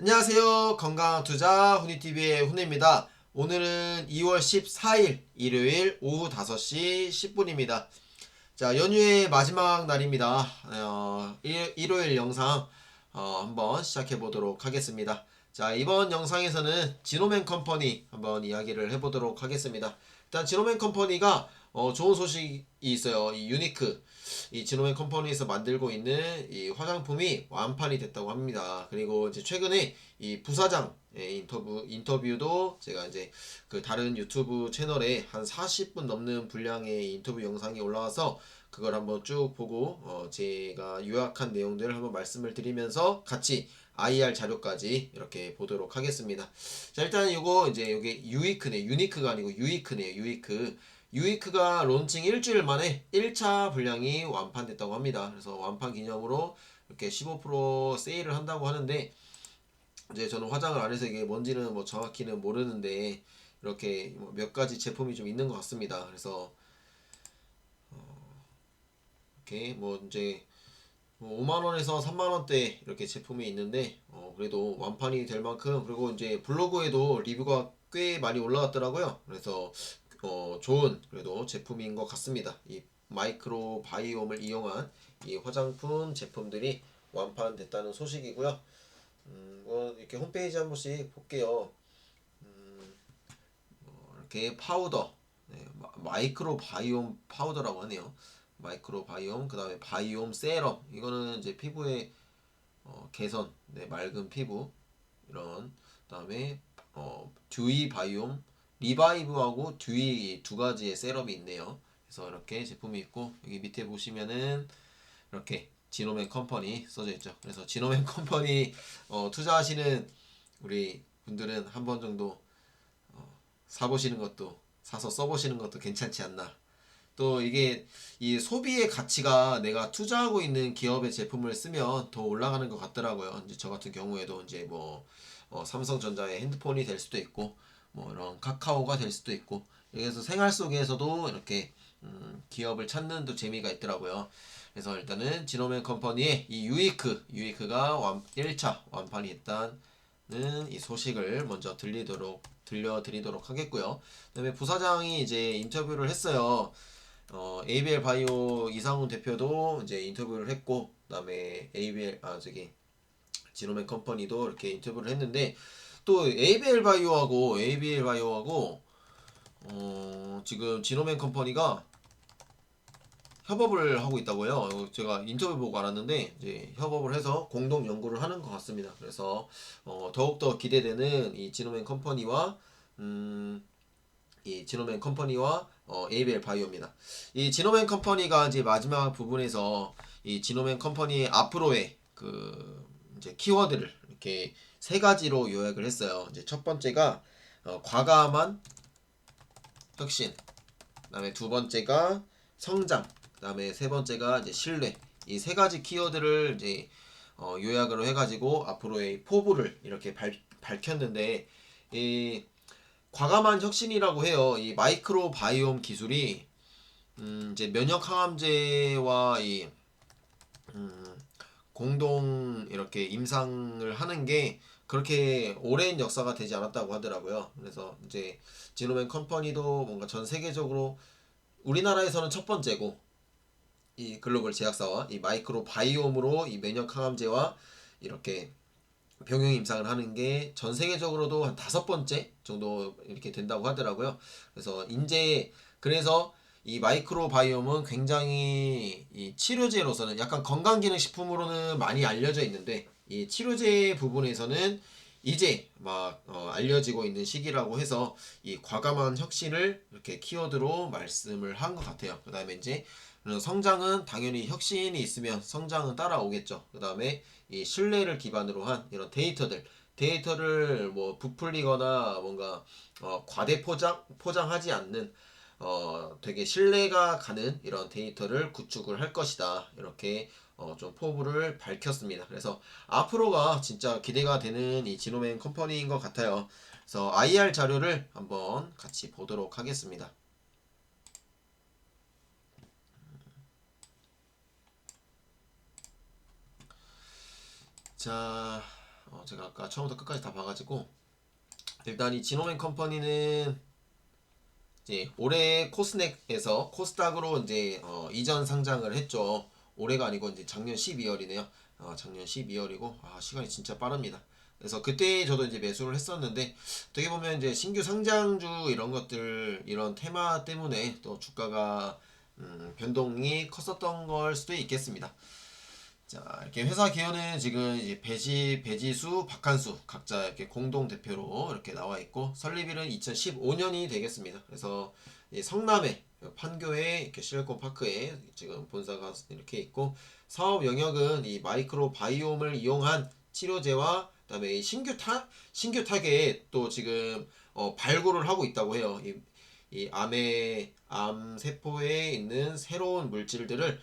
안녕하세요. 건강한 투자 훈이TV의 훈입니다. 오늘은 2월 14일 일요일 오후 5시 10분입니다. 자, 연휴의 마지막 날입니다. 일요일 영상 한번 시작해 보도록 하겠습니다. 자, 이번 영상에서는 지노맨 컴퍼니 한번 이야기를 해보도록 하겠습니다. 일단 지노맨 컴퍼니가 좋은 소식이 있어요. 이 유니크 이 지노맨 컴퍼니에서 만들고 있는 이 화장품이 완판이 됐다고 합니다. 그리고 이제 최근에 이 부사장 인터뷰도 제가 이제 그 다른 유튜브 채널에 한 40분 넘는 분량의 인터뷰 영상이 올라와서 그걸 한번 쭉 보고 제가 요약한 내용들을 한번 말씀을 드리면서 같이 IR 자료까지 이렇게 보도록 하겠습니다. 자, 일단 이거 이제 이게 유니크가 아니고 유이크네요. 유이크가 론칭 일주일 만에 1차 분량이 완판됐다고 합니다. 그래서 완판 기념으로 이렇게 15% 세일을 한다고 하는데, 이제 저는 화장을 안 해서 이게 뭔지는 뭐 정확히는 모르는데 이렇게 몇 가지 제품이 좀 있는 것 같습니다. 그래서 이렇게 뭐 이제 5만원에서 3만원대 이렇게 제품이 있는데 그래도 완판이 될 만큼, 그리고 이제 블로그에도 리뷰가 꽤 많이 올라왔더라고요. 그래서 좋은 그래도 제품인 것 같습니다. 이 마이크로 바이옴을 이용한 이 화장품 제품들이 완판됐다는 소식이고요. 이렇게 홈페이지 한 번씩 볼게요. 이렇게 파우더, 네, 마이크로 바이옴 파우더라고 하네요. 마이크로 바이옴, 그 다음에 바이옴 세럼, 이거는 이제 피부의 개선, 네, 맑은 피부, 이런. 그 다음에 듀이 바이옴, 리바이브하고 듀이 두 가지의 세럼이 있네요. 그래서 이렇게 제품이 있고, 여기 밑에 보시면은 이렇게 지노맨 컴퍼니 써져 있죠. 그래서 지노맨 컴퍼니 투자하시는 우리 분들은 한 번 정도 사보시는 것도, 사서 써보시는 것도 괜찮지 않나. 또 이게 이 소비의 가치가 내가 투자하고 있는 기업의 제품을 쓰면 더 올라가는 것 같더라고요. 이제 저 같은 경우에도 이제 뭐 삼성전자의 핸드폰이 될 수도 있고, 뭐 이런 카카오가 될 수도 있고, 그래서 생활 속에서도 이렇게 기업을 찾는 또 재미가 있더라고요. 그래서 일단은 지노맨 컴퍼니의 이 유이크가 1차 완판이 했다는 이 소식을 먼저 들려드리도록 하겠고요. 그다음에 부사장이 이제 인터뷰를 했어요. ABL 바이오 이상훈 대표도 이제 인터뷰를 했고, 그다음에 지노맨 컴퍼니도 이렇게 인터뷰를 했는데, 또 ABL 바이오하고 지금 지노맨 컴퍼니가 협업을 하고 있다고 해요. 제가 인터뷰 보고 알았는데 이제 협업을 해서 공동 연구를 하는 것 같습니다. 그래서 더욱더 기대되는 이 지노맨 컴퍼니와 ABL 바이오입니다. 이 지노맨 컴퍼니가 이제 마지막 부분에서 이 지노맨 컴퍼니의 앞으로의 그 이제 키워드를 이렇게 세 가지로 요약을 했어요. 이제 첫 번째가 과감한 혁신, 그다음에 두 번째가 성장, 그다음에 세 번째가 이제 신뢰. 이 세 가지 키워드를 이제 요약으로 해가지고 앞으로의 포부를 이렇게 밝혔는데, 이 과감한 혁신이라고 해요. 이 마이크로 바이옴 기술이 이제 면역 항암제와 이 공동 이렇게 임상을 하는 게 그렇게 오랜 역사가 되지 않았다고 하더라고요. 그래서 이제 지노맨 컴퍼니도 뭔가 전 세계적으로, 우리나라에서는 첫 번째고, 이 글로벌 제약사와 이 마이크로 바이옴으로 이 면역 항암제와 이렇게 병용 임상을 하는 게 전 세계적으로도 한 다섯 번째 정도 이렇게 된다고 하더라고요. 그래서 그래서 이 마이크로 바이옴은 굉장히 이 치료제로서는 약간 건강기능식품으로는 많이 알려져 있는데, 이 치료제 부분에서는 이제 막 알려지고 있는 시기라고 해서 이 과감한 혁신을 이렇게 키워드로 말씀을 한 것 같아요. 그 다음에 이제 성장은 당연히 혁신이 있으면 성장은 따라오겠죠. 그 다음에 이 신뢰를 기반으로 한 이런 데이터를 뭐 부풀리거나 뭔가 과대 포장하지 않는 되게 신뢰가 가는 이런 데이터를 구축을 할 것이다. 이렇게 좀 포부를 밝혔습니다. 그래서 앞으로가 진짜 기대가 되는 이 지노맨 컴퍼니인 것 같아요. 그래서 IR 자료를 한번 같이 보도록 하겠습니다. 자, 제가 아까 처음부터 끝까지 다 봐가지고 일단 이 지노맨 컴퍼니는 이제 올해 코스닥에서 코스닥으로 이제 이전 상장을 했죠. 올해가 아니고 이제 작년 12월이네요. 작년 12월이고 시간이 진짜 빠릅니다. 그래서 그때 저도 이제 매수를 했었는데 어떻게 보면 이제 신규 상장주 이런 것들 이런 테마 때문에 또 주가가 변동이 컸었던 걸 수도 있겠습니다. 자, 이렇게 회사 기여는 지금 이제 배지수, 박한수 각자 이렇게 공동 대표로 이렇게 나와 있고 설립일은 2015년이 되겠습니다. 그래서 성남에 판교에 이렇게 실리콘 파크에 지금 본사가 이렇게 있고 사업 영역은 이 마이크로 바이옴을 이용한 치료제와 그다음에 이 신규 타겟에 또 지금 발굴을 하고 있다고 해요. 이 암 세포에 있는 새로운 물질들을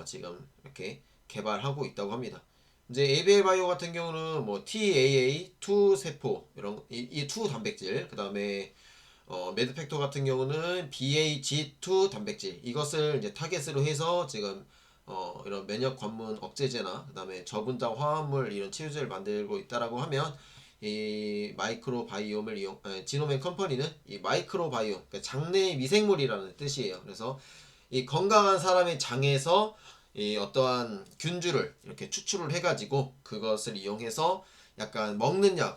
지금 이렇게 개발하고 있다고 합니다. 이제 ABL 바이오 같은 경우는 뭐 TAA2 세포 이런 이2 단백질 그다음에 매드팩토 같은 경우는 BAG2 단백질 이것을 이제 타겟으로 해서 지금 이런 면역 관문 억제제나 그다음에 저분자 화합물 이런 치료제를 만들고 있다라고 하면 이 마이크로 바이옴을 지노맨 컴퍼니는 이 마이크로 바이옴 그러니까 장내 미생물이라는 뜻이에요. 그래서 이 건강한 사람의 장에서 이 어떠한 균주를 이렇게 추출을 해가지고 그것을 이용해서 약간 먹는 약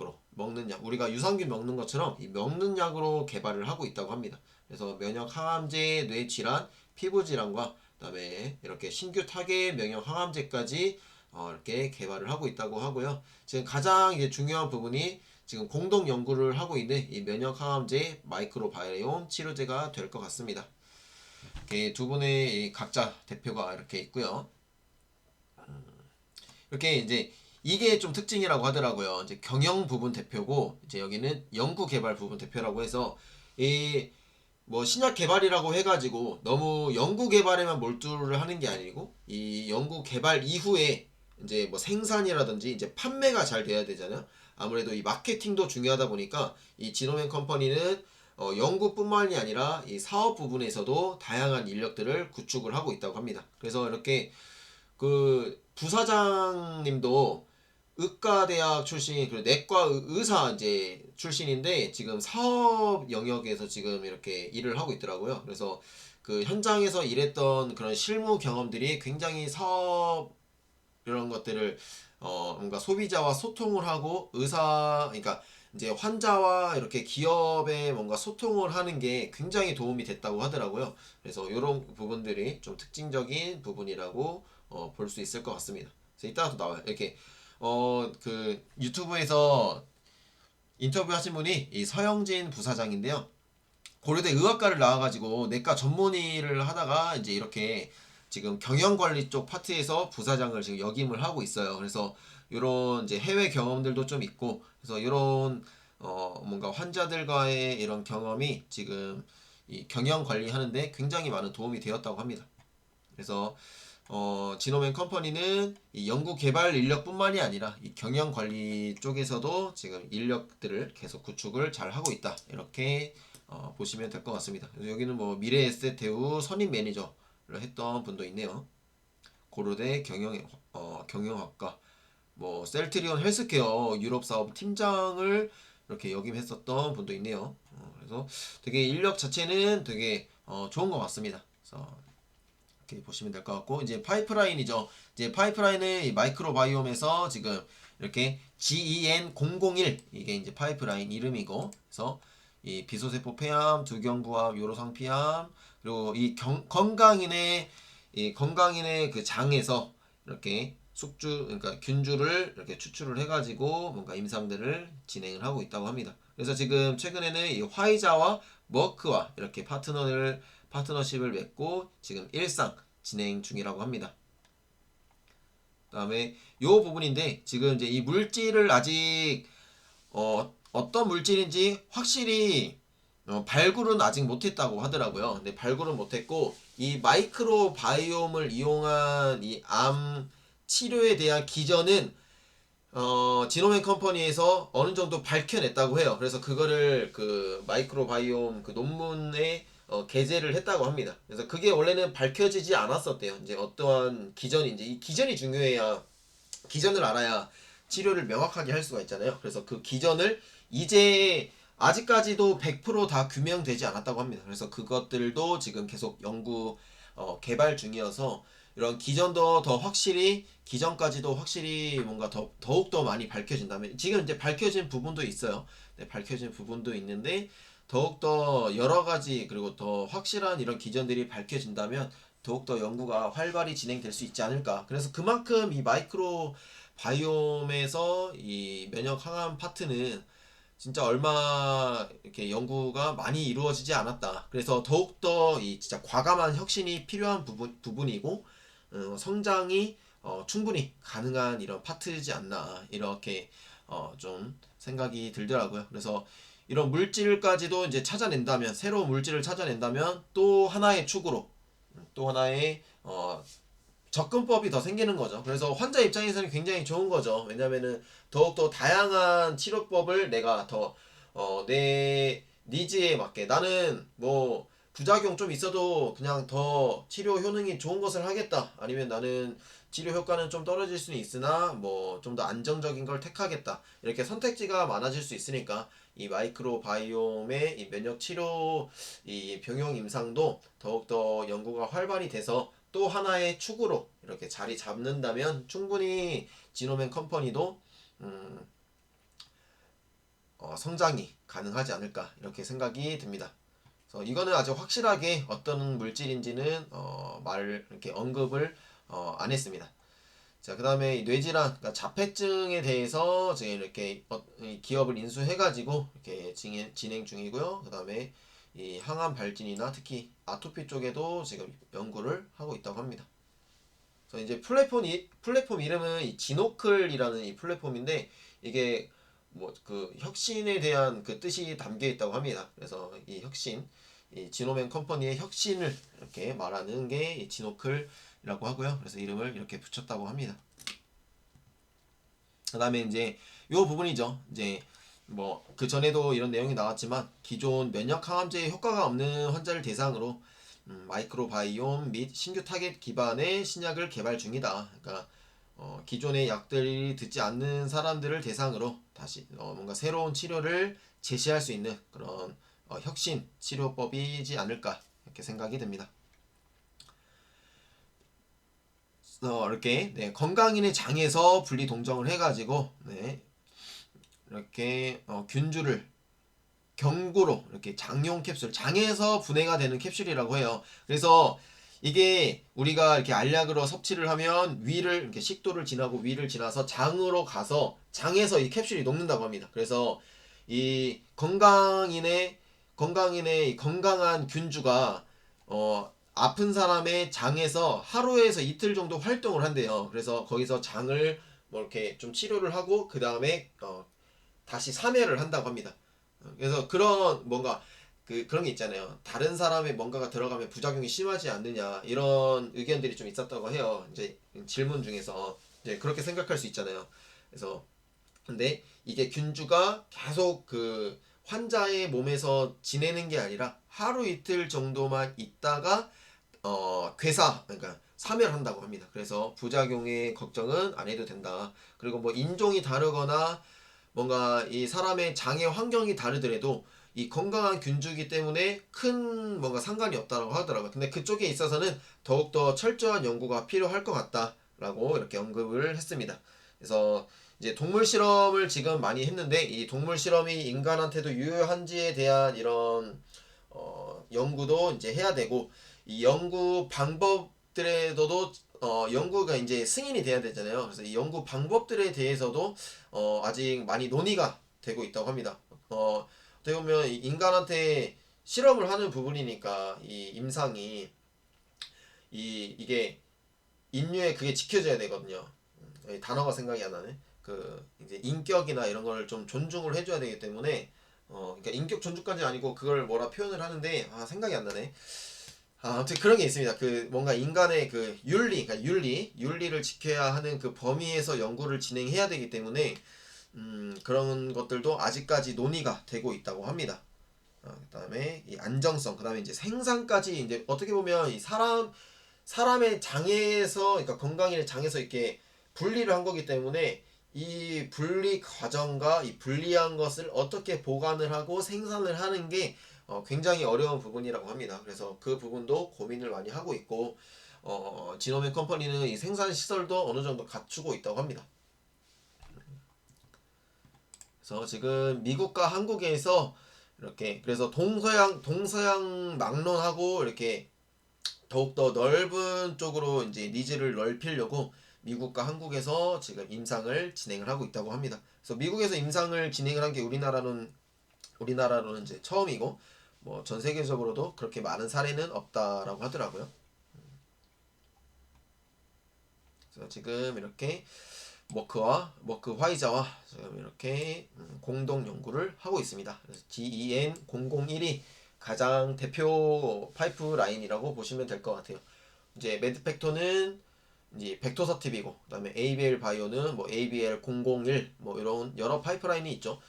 우리가 유산균 먹는 것처럼 이 먹는 약으로 개발을 하고 있다고 합니다. 그래서 면역 항암제, 뇌 질환, 피부 질환과 그다음에 이렇게 신규 타겟 면역 항암제까지 이렇게 개발을 하고 있다고 하고요. 지금 가장 이제 중요한 부분이 지금 공동 연구를 하고 있는 이 면역 항암제 마이크로바이옴 치료제가 될 것 같습니다. 이렇게 두 분의 각자 대표가 이렇게 있고요. 이렇게 이제 이게 좀 특징이라고 하더라고요. 이제 경영 부분 대표고 이제 여기는 연구 개발 부분 대표라고 해서 이 뭐 신약 개발이라고 해가지고 너무 연구 개발에만 몰두를 하는 게 아니고 이 연구 개발 이후에 이제 뭐 생산이라든지 이제 판매가 잘 돼야 되잖아요. 아무래도 이 마케팅도 중요하다 보니까 이 지노맨 컴퍼니는 연구뿐만이 아니라 이 사업 부분에서도 다양한 인력들을 구축을 하고 있다고 합니다. 그래서 이렇게 그 부사장님도 의과대학 출신 그리고 내과 의사 이제 출신인데 지금 사업 영역에서 지금 이렇게 일을 하고 있더라고요. 그래서 그 현장에서 일했던 그런 실무 경험들이 굉장히 사업 이런 것들을 뭔가 소비자와 소통을 하고 그러니까 이제 환자와 이렇게 기업에 뭔가 소통을 하는 게 굉장히 도움이 됐다고 하더라고요. 그래서 이런 부분들이 좀 특징적인 부분이라고 볼 수 있을 것 같습니다. 그래서 이따가 또 나와요. 이렇게 그 유튜브에서 인터뷰 하신 분이 이 서영진 부사장인데요. 고려대 의학과를 나와가지고 내과 전문의를 하다가 이제 이렇게 지금 경영관리 쪽 파트에서 부사장을 지금 역임을 하고 있어요. 그래서 이런 이제 해외 경험들도 좀 있고, 그래서 이런 뭔가 환자들과의 이런 경험이 지금 이 경영 관리하는데 굉장히 많은 도움이 되었다고 합니다. 그래서 지노맨 컴퍼니는 이 연구 개발 인력뿐만이 아니라 이 경영 관리 쪽에서도 지금 인력들을 계속 구축을 잘 하고 있다. 이렇게 보시면 될 것 같습니다. 여기는 뭐 미래 에셋 대우 선임 매니저를 했던 분도 있네요. 고려대 경영학과, 뭐 셀트리온 헬스케어 유럽 사업 팀장을 이렇게 역임했었던 분도 있네요. 그래서 되게 인력 자체는 되게 좋은 것 같습니다. 그래서 이렇게 보시면 될 것 같고 이제 파이프라인이죠. 이제 파이프라인은 이 마이크로바이옴에서 지금 이렇게 GEN001 이게 이제 파이프라인 이름이고, 그래서 이 비소세포 폐암, 두경부암, 요로상 피암 그리고 이 건강인의 그 장에서 이렇게 그러니까 균주를 이렇게 추출을 해가지고 뭔가 임상들을 진행을 하고 있다고 합니다. 그래서 지금 최근에는 이 화이자와 머크와 이렇게 파트너십을 맺고 지금 일상 진행 중이라고 합니다. 그다음에 요 부분인데 지금 이제 이 물질을 아직 어떤 물질인지 확실히 발굴은 아직 못했다고 하더라고요. 근데 발굴은 못했고 이 마이크로 바이옴을 이용한 이 암 치료에 대한 기전은 지노맨 컴퍼니에서 어느 정도 밝혀냈다고 해요. 그래서 그거를 그 마이크로 바이옴 그 논문에 게재를 했다고 합니다. 그래서 그게 원래는 밝혀지지 않았었대요. 이제 어떠한 기전인지 이 기전이 중요해야 기전을 알아야 치료를 명확하게 할 수가 있잖아요. 그래서 그 기전을 이제 아직까지도 100%다 규명되지 않았다고 합니다. 그래서 그것들도 지금 계속 연구 개발 중이어서 이런 기전도 더 확실히 기전까지도 확실히 뭔가 더욱 더 많이 밝혀진다면 지금 이제 밝혀진 부분도 있어요. 네, 밝혀진 부분도 있는데 더욱 더 여러 가지 그리고 더 확실한 이런 기전들이 밝혀진다면 더욱더 연구가 활발히 진행될 수 있지 않을까. 그래서 그만큼 이 마이크로 바이옴에서 이 면역 항암 파트는 진짜 얼마 이렇게 연구가 많이 이루어지지 않았다. 그래서 더욱더 이 진짜 과감한 혁신이 필요한 부분이고 성장이 충분히 가능한 이런 파트지 않나 이렇게 좀 생각이 들더라고요. 그래서 이런 물질까지도 이제 찾아낸다면 새로운 물질을 찾아낸다면 또 하나의 축으로 또 하나의 접근법이 더 생기는 거죠. 그래서 환자 입장에서는 굉장히 좋은 거죠. 왜냐면은 더욱더 다양한 치료법을 내가 더 내 니즈에 맞게 나는 뭐 부작용 좀 있어도 그냥 더 치료 효능이 좋은 것을 하겠다. 아니면 나는 치료 효과는 좀 떨어질 수는 있으나 뭐 좀 더 안정적인 걸 택하겠다. 이렇게 선택지가 많아질 수 있으니까 이 마이크로 바이옴의 이 면역 치료 이 병용 임상도 더욱더 연구가 활발히 돼서 또 하나의 축으로 이렇게 자리 잡는다면 충분히 지노맨 컴퍼니도 성장이 가능하지 않을까 이렇게 생각이 듭니다. 그래서 이거는 아직 확실하게 어떤 물질인지는 이렇게 언급을 안 했습니다. 자, 그 다음에 뇌질환, 그러니까 자폐증에 대해서 지금 이렇게 기업을 인수해가지고 이렇게 진행 중이고요. 그 다음에 이 항암 발진이나 특히 아토피 쪽에도 지금 연구를 하고 있다고 합니다. 그래서 이제 플랫폼 이름은 이 지노클이라는 이 플랫폼인데 이게 뭐 그 혁신에 대한 그 뜻이 담겨 있다고 합니다. 그래서 이 혁신, 이 지노맨 컴퍼니의 혁신을 이렇게 말하는 게 이 지노클이라고 하고요. 그래서 이름을 이렇게 붙였다고 합니다. 그 다음에 이제 요 부분이죠. 이제 뭐 그 전에도 이런 내용이 나왔지만 기존 면역 항암제에 효과가 없는 환자를 대상으로 마이크로바이옴 및 신규 타겟 기반의 신약을 개발 중이다. 그러니까 기존의 약들이 듣지 않는 사람들을 대상으로 다시 뭔가 새로운 치료를 제시할 수 있는 그런 혁신 치료법이지 않을까 이렇게 생각이 듭니다. 이렇게 네, 건강인의 장에서 분리 동정을 해가지고 네, 이렇게 균주를 경구로 이렇게 장용 캡슐, 장에서 분해가 되는 캡슐이라고 해요. 그래서 이게 우리가 이렇게 알약으로 섭취를 하면 위를 이렇게 식도를 지나고 위를 지나서 장으로 가서 장에서 이 캡슐이 녹는다고 합니다. 그래서 이 건강인의 이 건강한 균주가 아픈 사람의 장에서 하루에서 이틀 정도 활동을 한대요. 그래서 거기서 장을 뭐 이렇게 좀 치료를 하고 그 다음에 다시 사멸을 한다고 합니다. 그래서 그런 뭔가 그런 게 있잖아요. 다른 사람의 뭔가가 들어가면 부작용이 심하지 않느냐 이런 의견들이 좀 있었다고 해요. 이제 질문 중에서 이제 그렇게 생각할 수 있잖아요. 그래서 근데 이게 균주가 계속 그 환자의 몸에서 지내는 게 아니라 하루 이틀 정도만 있다가 그러니까 사멸한다고 합니다. 그래서 부작용의 걱정은 안 해도 된다. 그리고 뭐 인종이 다르거나 뭔가 이 사람의 장의 환경이 다르더라도 이 건강한 균주기 때문에 큰 뭔가 상관이 없다고 하더라고요. 근데 그쪽에 있어서는 더욱더 철저한 연구가 필요할 것 같다라고 이렇게 언급을 했습니다. 그래서 이제 동물 실험을 지금 많이 했는데 이 동물 실험이 인간한테도 유효한지에 대한 이런 연구도 이제 해야 되고 이 연구 방법들에도 연구가 이제 승인이 돼야 되잖아요. 그래서 이 연구 방법들에 대해서도 아직 많이 논의가 되고 있다고 합니다. 어떻게 보면 인간한테 실험을 하는 부분이니까 이 임상이 이게 인류의 그게 지켜져야 되거든요. 단어가 생각이 안 나네. 그 이제 인격이나 이런 걸 좀 존중을 해줘야 되기 때문에 그러니까 인격 존중까지 아니고 그걸 뭐라 표현을 하는데 생각이 안 나네. 아무튼 그런 게 있습니다. 그 뭔가 인간의 그 그러니까 윤리를 지켜야 하는 그 범위에서 연구를 진행해야 되기 때문에 그런 것들도 아직까지 논의가 되고 있다고 합니다. 그다음에 이 안정성, 그다음에 이제 생산까지 이제 어떻게 보면 이 사람의 장에서 그러니까 건강인의 장에서 이렇게 분리를 한 거기 때문에 이 분리 과정과 이 분리한 것을 어떻게 보관을 하고 생산을 하는 게 굉장히 어려운 부분이라고 합니다. 그래서 그 부분도 고민을 많이 하고 있고 지노맨 컴퍼니는 이 생산 시설도 어느 정도 갖추고 있다고 합니다. 그래서 지금 미국과 한국에서 이렇게 그래서 동서양 막론하고 이렇게 더욱더 넓은 쪽으로 이제 니즈를 넓히려고 미국과 한국에서 지금 임상을 진행을 하고 있다고 합니다. 그래서 미국에서 임상을 진행을 한 게 우리나라로는 이제 처음이고 뭐 전 세계적으로도 그렇게 많은 사례는 없다라고 하더라고요. 그래서 지금 이렇게 머크 화이자와 지금 이렇게 공동 연구를 하고 있습니다. 그래서 GEN001이 가장 대표 파이프라인이라고 보시면 될 것 같아요. 이제 매드팩토는 이제 벡토서팁이고, 그다음에 ABL 바이오는 뭐 ABL 001 뭐 이런 여러 파이프라인이 있죠.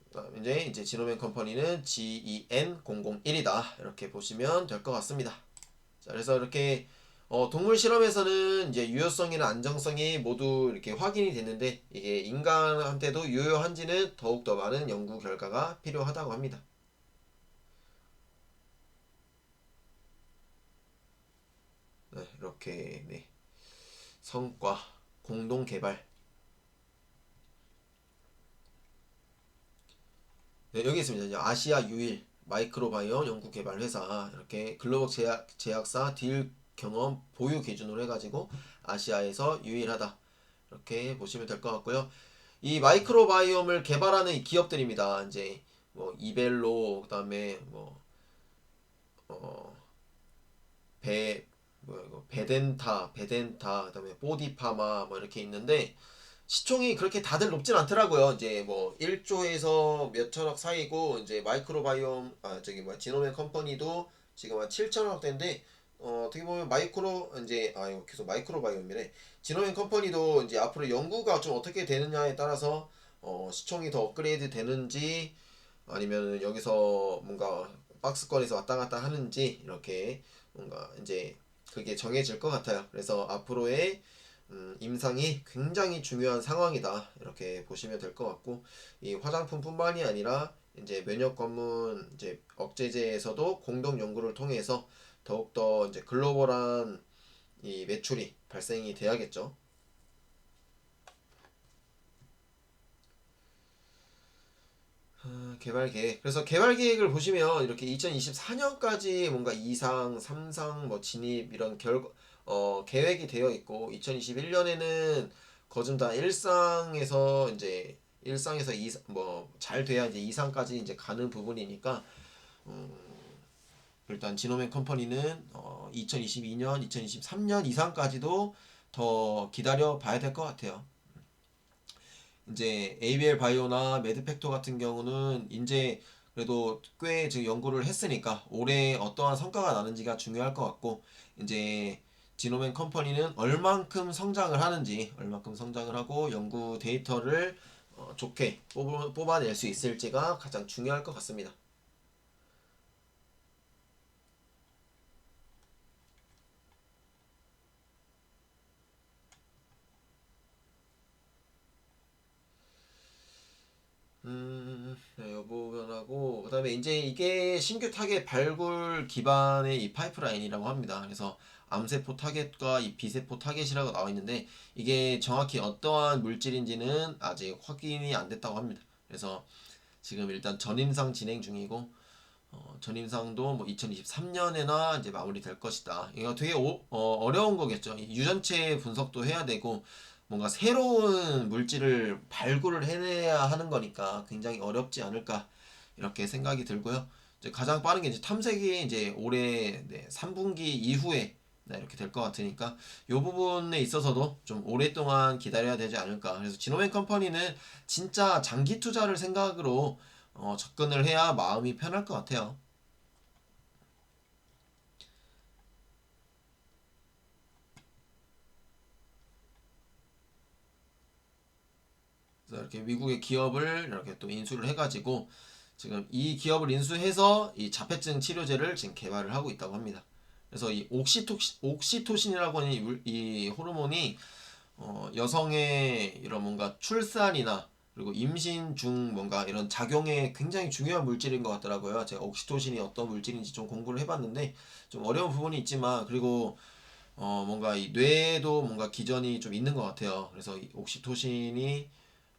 그다음 이제 지노맨 컴퍼니는 GEN 001이다 이렇게 보시면 될 것 같습니다. 자, 그래서 이렇게 동물 실험에서는 이제 유효성이나 안정성이 모두 이렇게 확인이 됐는데 이게 인간한테도 유효한지는 더욱더 많은 연구 결과가 필요하다고 합니다. 네, 이렇게 네. 성과 공동 개발. 네, 여기 있습니다. 이제 아시아 유일 마이크로바이옴 연구개발 회사 이렇게 글로벌 제약사 딜 경험 보유 기준으로 해가지고 아시아에서 유일하다 이렇게 보시면 될 것 같고요. 이 마이크로바이옴을 개발하는 이 기업들입니다. 이제 뭐 이벨로 그다음에 뭐 어, 베 뭐야 이거 베덴타 그다음에 보디파마 뭐 이렇게 있는데 시총이 그렇게 다들 높진 않더라고요. 이제 뭐 1조에서 몇 천억 사이고 이제 마이크로바이옴 저기 뭐 지노맨 컴퍼니도 지금 한 7천억대인데 어떻게 보면 이제 이거 계속 마이크로바이옴이래. 지노맨 컴퍼니도 이제 앞으로 연구가 좀 어떻게 되느냐에 따라서 시총이 더 업그레이드 되는지 아니면 여기서 뭔가 박스권에서 왔다 갔다 하는지 이렇게 뭔가 이제 그게 정해질 것 같아요. 그래서 앞으로의 임상이 굉장히 중요한 상황이다 이렇게 보시면 될 것 같고 이 화장품뿐만이 아니라 이제 면역 관문 이제 억제제에서도 공동 연구를 통해서 더욱더 이제 글로벌한 이 매출이 발생이 돼야겠죠. 개발 계획. 그래서 개발 계획을 보시면 이렇게 2024년까지 뭔가 2상, 3상, 뭐 진입 이런 계획이 되어 있고 2021년에는 거진 다 1상에서 이제 1상에서 2상 뭐잘 돼야 이제 2상까지 이제 가는 부분이니까 일단 지노맨 컴퍼니는 2022년, 2023년 이상까지도 더 기다려 봐야 될 것 같아요. 이제 ABL 바이오나 매드팩토 같은 경우는 이제 그래도 꽤 지금 연구를 했으니까 올해 어떠한 성과가 나는지가 중요할 것 같고 이제 지노맨 컴퍼니는 얼만큼 성장을 하는지 얼만큼 성장을 하고 연구 데이터를 좋게 뽑아낼 수 있을지가 가장 중요할 것 같습니다. 네, 여부 변하고 그다음에 이제 이게 신규 타겟 발굴 기반의 이 파이프라인이라고 합니다. 그래서 암세포 타겟과 이 비세포 타겟이라고 나와 있는데 이게 정확히 어떠한 물질인지는 아직 확인이 안 됐다고 합니다. 그래서 지금 일단 전임상 진행 중이고 전임상도 뭐 2023년에나 이제 마무리될 것이다. 이거 되게 어려운 거겠죠. 유전체 분석도 해야 되고 뭔가 새로운 물질을 발굴을 해내야 하는 거니까 굉장히 어렵지 않을까 이렇게 생각이 들고요. 이제 가장 빠른 게 이제 탐색이 이제 올해 3분기 이후에 이렇게 될 것 같으니까 이 부분에 있어서도 좀 오랫동안 기다려야 되지 않을까. 그래서 지노맨 컴퍼니는 진짜 장기 투자를 생각으로 접근을 해야 마음이 편할 것 같아요. 그래서 이렇게 미국의 기업을 이렇게 또 인수를 해가지고 지금 이 기업을 인수해서 이 자폐증 치료제를 지금 개발을 하고 있다고 합니다. 그래서 이 옥시토신이라고 하는 이 호르몬이 여성의 이런 뭔가 출산이나 그리고 임신 중 뭔가 이런 작용에 굉장히 중요한 물질인 것 같더라고요. 제가 옥시토신이 어떤 물질인지 좀 공부를 해봤는데 좀 어려운 부분이 있지만 그리고 뭔가 이 뇌에도 뭔가 기전이 좀 있는 것 같아요. 그래서 이 옥시토신이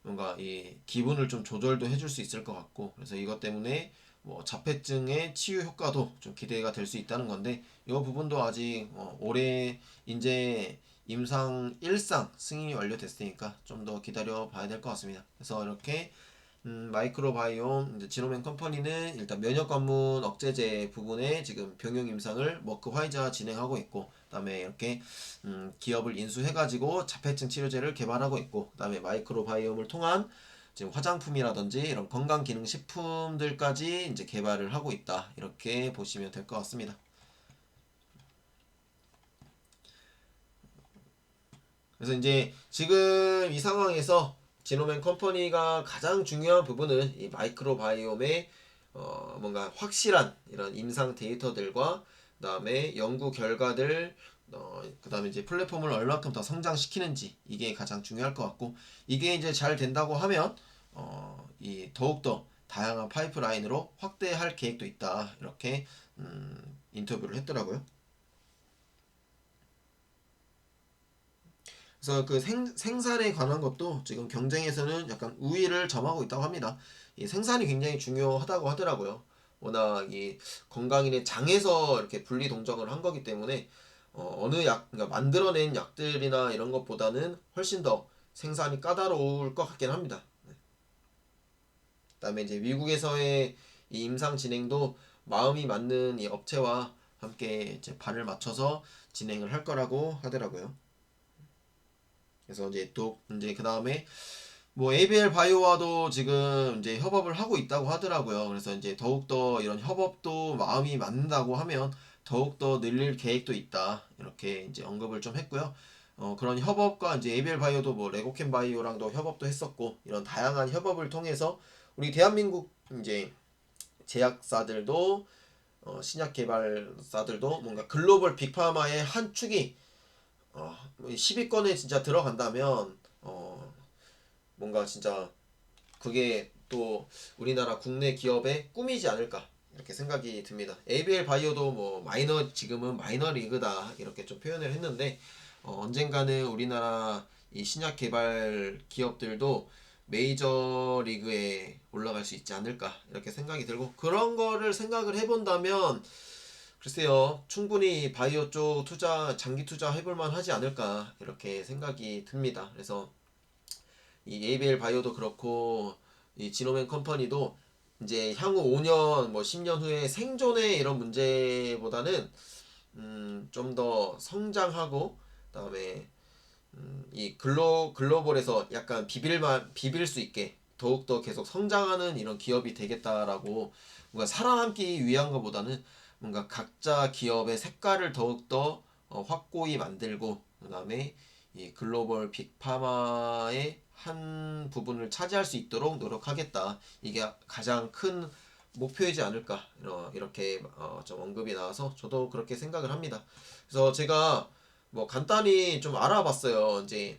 뭔가 이 기분을 좀 조절도 해줄 수 있을 것 같고 그래서 이것 때문에 뭐 자폐증의 치유 효과도 좀 기대가 될 수 있다는 건데 이 부분도 아직 올해 이제 임상 1상 승인이 완료됐으니까 좀 더 기다려 봐야 될 것 같습니다. 그래서 이렇게 마이크로바이옴 이제 지노맨 컴퍼니는 일단 면역 관문 억제제 부분에 지금 병용 임상을 머크 화이자 진행하고 있고 그다음에 이렇게 기업을 인수해가지고 자폐증 치료제를 개발하고 있고 그다음에 마이크로바이옴을 통한 지금 화장품이라든지 이런 건강 기능 식품들까지 이제 개발을 하고 있다 이렇게 보시면 될 것 같습니다. 그래서 이제 지금 이 상황에서 지노맨 컴퍼니가 가장 중요한 부분은 이 마이크로바이옴의 뭔가 확실한 이런 임상 데이터들과 그다음에 연구 결과들 그다음에 이제 플랫폼을 얼마큼 더 성장시키는지 이게 가장 중요할 것 같고 이게 이제 잘 된다고 하면 이 더욱더 다양한 파이프라인으로 확대할 계획도 있다 이렇게 인터뷰를 했더라고요. 그래서 그 생산에 관한 것도 지금 경쟁에서는 약간 우위를 점하고 있다고 합니다. 이 생산이 굉장히 중요하다고 하더라고요. 워낙 이 건강인의 장에서 이렇게 분리 동정을 한 거기 때문에 어느 약, 그러니까 만들어낸 약들이나 이런 것보다는 훨씬 더 생산이 까다로울 것 같긴 합니다. 그다음에 이제 미국에서의 이 임상 진행도 마음이 맞는 이 업체와 함께 이제 발을 맞춰서 진행을 할 거라고 하더라고요. 그래서 이제 또 이제 그 다음에 뭐 ABL 바이오와도 지금 이제 협업을 하고 있다고 하더라고요. 그래서 이제 더욱더 이런 협업도 마음이 맞는다고 하면 더욱더 늘릴 계획도 있다. 이렇게 이제 언급을 좀 했고요. 그런 협업과 이제 ABL 바이오도 뭐 레고캠 바이오랑도 협업도 했었고 이런 다양한 협업을 통해서 우리 대한민국 이제 제약사들도 신약 개발사들도 뭔가 글로벌 빅파마의 한 축이 10위권에 진짜 들어간다면 뭔가 진짜 그게 또 우리나라 국내 기업의 꿈이지 않을까 이렇게 생각이 듭니다. ABL 바이오도 뭐 마이너 지금은 마이너 리그다 이렇게 좀 표현을 했는데 언젠가는 우리나라 이 신약 개발 기업들도 메이저 리그에 올라갈 수 있지 않을까 이렇게 생각이 들고 그런 거를 생각을 해본다면 글쎄요, 충분히 바이오 쪽 투자, 장기 투자 해볼 만 하지 않을까, 이렇게 생각이 듭니다. 그래서 이 ABL 바이오도 그렇고, 이 지노맨 컴퍼니도 이제 향후 5년, 뭐 10년 후에 생존의 이런 문제보다는, 좀 더 성장하고, 그다음에, 이 글로벌에서 약간 비빌 수 있게 더욱더 계속 성장하는 이런 기업이 되겠다라고 뭔가 살아남기 위한 것보다는 뭔가 각자 기업의 색깔을 더욱더 확고히 만들고 그다음에 이 글로벌 빅파마의 한 부분을 차지할 수 있도록 노력하겠다. 이게 가장 큰 목표이지 않을까 이렇게 좀 언급이 나와서 저도 그렇게 생각을 합니다. 그래서 제가 뭐 간단히 좀 알아봤어요. 이제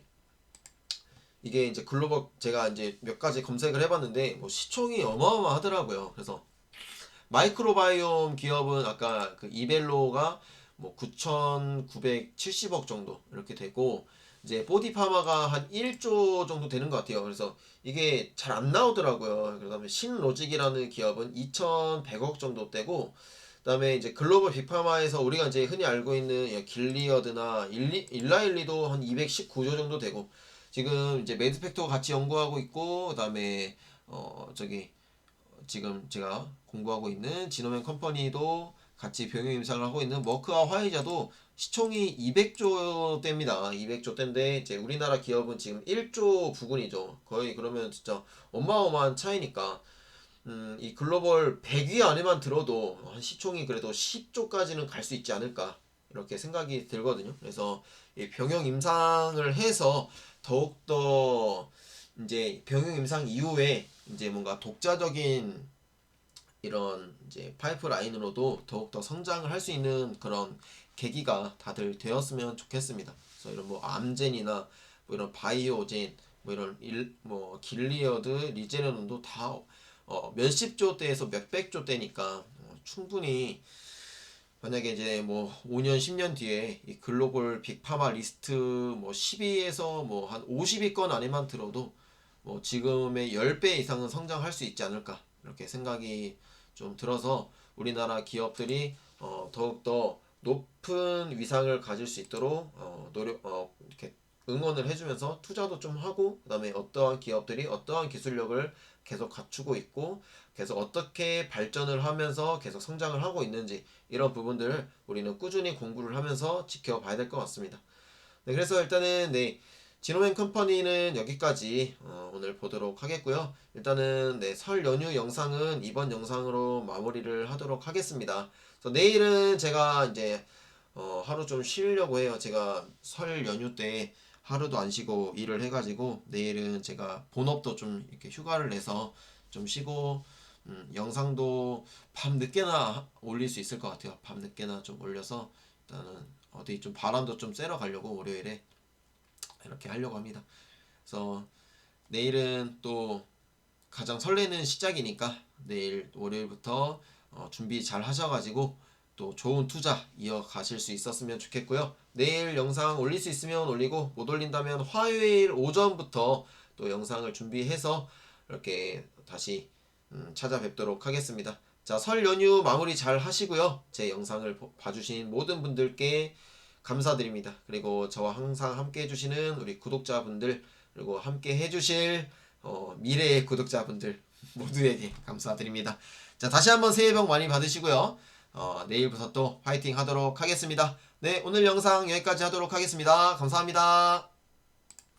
이게 이제 글로벌 제가 이제 몇 가지 검색을 해봤는데 뭐 시총이 어마어마하더라고요. 그래서 마이크로바이옴 기업은 아까 그 이벨로가 뭐 9,970억 정도 이렇게 되고 이제 보디파마가 한 1조 정도 되는 것 같아요. 그래서 이게 잘 안 나오더라고요. 그다음에 신로직이라는 기업은 2,100억 정도 되고 그다음에 이제 글로벌 빅파마에서 우리가 이제 흔히 알고 있는 길리어드나 일라일리도 한 219조 정도 되고 지금 이제 매드팩토 같이 연구하고 있고 그다음에 저기 지금 제가 공부하고 있는 지노맨 컴퍼니도 같이 병행 임상을 하고 있는 머크와 화이자도 시총이 200조대입니다. 200조대인데 이제 우리나라 기업은 지금 1조 부근이죠. 거의 그러면 진짜 어마어마한 차이니까 이 글로벌 100위 안에만 들어도 한 시총이 그래도 10조까지는 갈 수 있지 않을까 이렇게 생각이 들거든요. 그래서 이 병영 임상을 해서 더욱더 이제 병영 임상 이후에 이제 뭔가 독자적인 이런 이제 파이프라인으로도 더욱더 성장을 할 수 있는 그런 계기가 다들 되었으면 좋겠습니다. 그래서 이런 뭐 암젠이나 뭐 이런 바이오젠, 뭐 이런 뭐 길리어드, 리제너론도 다 몇십 조대에서 몇백 조대니까 충분히 만약에 이제 뭐 5년, 10년 뒤에 이 글로벌 빅파마 리스트 뭐 10위에서 뭐 한 50위권 안에만 들어도 뭐 지금의 10배 이상은 성장할 수 있지 않을까 이렇게 생각이 좀 들어서 우리나라 기업들이 더욱더 높은 위상을 가질 수 있도록 이렇게 응원을 해주면서 투자도 좀 하고 그다음에 어떠한 기업들이 어떠한 기술력을 계속 갖추고 있고 계속 어떻게 발전을 하면서 계속 성장을 하고 있는지 이런 부분들을 우리는 꾸준히 공부를 하면서 지켜봐야 될 것 같습니다. 네, 그래서 일단은 네, 지노맨 컴퍼니는 여기까지 오늘 보도록 하겠고요. 일단은 네, 설 연휴 영상은 이번 영상으로 마무리를 하도록 하겠습니다. 그래서 내일은 제가 이제 하루 좀 쉬려고 해요. 제가 설 연휴 때 하루도 안 쉬고 일을 해가지고 내일은 제가 본업도 좀 이렇게 휴가를 내서 좀 쉬고 영상도 밤 늦게나 올릴 수 있을 것 같아요. 밤 늦게나 좀 올려서 일단은 어디 좀 바람도 좀 쐬러 가려고 월요일에 이렇게 하려고 합니다. 그래서 내일은 또 가장 설레는 시작이니까 내일 월요일부터 준비 잘 하셔가지고 또 좋은 투자 이어가실 수 있었으면 좋겠고요. 내일 영상 올릴 수 있으면 올리고 못 올린다면 화요일 오전부터 또 영상을 준비해서 이렇게 다시 찾아뵙도록 하겠습니다. 자, 설 연휴 마무리 잘 하시고요. 제 영상을 봐주신 모든 분들께 감사드립니다. 그리고 저와 항상 함께 해주시는 우리 구독자분들 그리고 함께 해주실 미래의 구독자분들 모두에게 감사드립니다. 자, 다시 한번 새해 복 많이 받으시고요. 내일부터 또 화이팅 하도록 하겠습니다. 네, 오늘 영상 여기까지 하도록 하겠습니다. 감사합니다.